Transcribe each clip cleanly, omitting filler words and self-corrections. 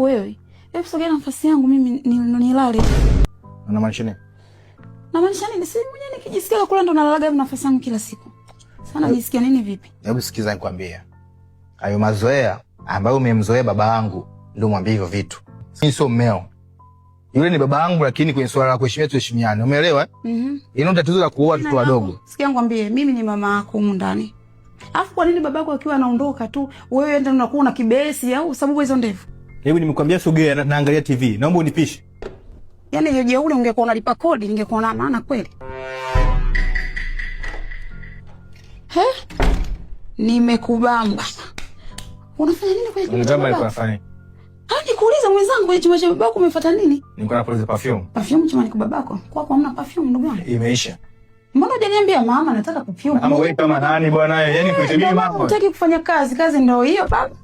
Wewe, hebu sogea nafasi yangu mimi nilale. Unamaanisha nini? Namaanisha nini? Si mwenyewe nikijisikia kula ndo nalalaga hivi nafasi yangu kila siku. Sana nisikia nini vipi? Hebu sikiza nikwambie. Hayo mazoea ambayo umemzoea baba yangu ndio mwambie hivyo vitu. Mimi sio mmeo. Yule ni baba yangu, lakini kwenye swala la kuheshimiana tuheshimiane. Umeelewa? Ina tatizo la kuoa watoto wadogo. Sikia nikwambie, mimi ni mama yako huko ndani. Alafu kwa nini babako akiwa anaondoka tu wewe ndio unakuwa na kibesi au sababu hizo ndevu? Hebu nimekwambia sogea naangalia TV. Naomba unipishe. Yaani hiyo jeuri ungekuwa unalipa kodi ningekuwa na maana kweli. He? Nimekubamba. Unafanya nini kwenye chumba cha babako? Unataka kufanya? Nikuuliza mwenzangu kwenye chumba cha babako umefuata nini? Nilikuwa napuliza perfume. Perfume chumba kwa babako? Kwako hamna perfume ndugu yangu? Imeisha. Mbona hujaniambia mama nataka perfume? Mama wewe kama nani bwana wewe? Yaani kuitemia mama. Unataka kufanya kazi ndio hiyo baba.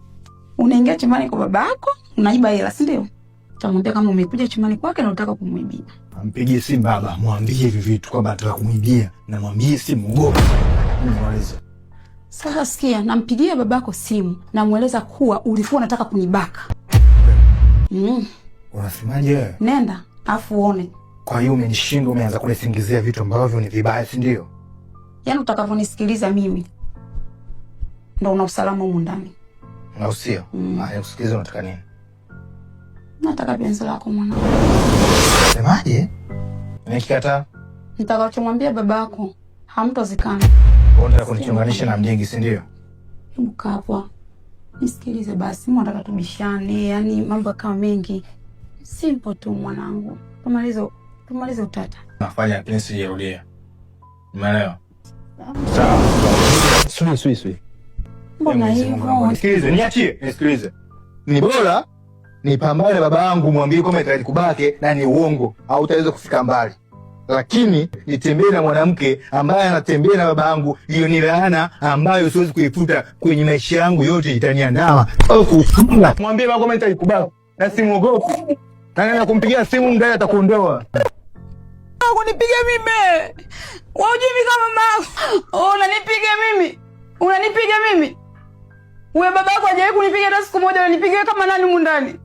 Unaingia chumbani kwa babako, unaiba hela, si ndio? Utamwambia kama umekuja chumbani kwake na unataka kumuibia. Ampigie simu baba, mwambie hivi vitu kwamba anataka kumuibia na mwambie simu ngopo. Nimaliza. Sasa sikia, nampigia babako simu na mueleza kuwa ulikuwa unataka kunibaka. Unasemaje wewe? Nenda, afu uone. Kwa hiyo umenishinda, umeanza kunisingizia vitu ambavyo ni vibaya, si ndio? Yaani utakavyonisikiliza mimi ndio una usalama huko ndani. Na usio. Haya usikilize unataka nini? Nataka penzi lako mwanangu. Semaje? Nikikataa nitakachomwambia babako hamtozikana. unataka kunichonganisha na mjingi, si ndio? Hebu kaa hapo. Nisikilize basi, mimi nataka tubishane, yani mambo kama mengi. Simple tu mwanangu. Tumalize utata. Nafanya pensi jirudia. Umeelewa? Sawa. Sui. Mbona hivyo? Nisikilize, niachie. Nisikilize. Ni bora nipambane baba yangu mwambie kama itakubake na ni uongo au utaweza kufika mbali. Lakini nitembee na mwanamke ambaye anatembea na baba yangu, hiyo ni laana ambayo siwezi kuifuta kwenye maisha yangu yote, itaniandama. Mwambie baba kama itakubake na simuogopi. Na kumpigia simu mdai atakuondoa. Unanipiga mimi. Wewe unajui kama mama. Unanipiga mimi. Wewe baba yako hajawahi kunipiga hata siku moja, unanipiga kama nani humu ndani?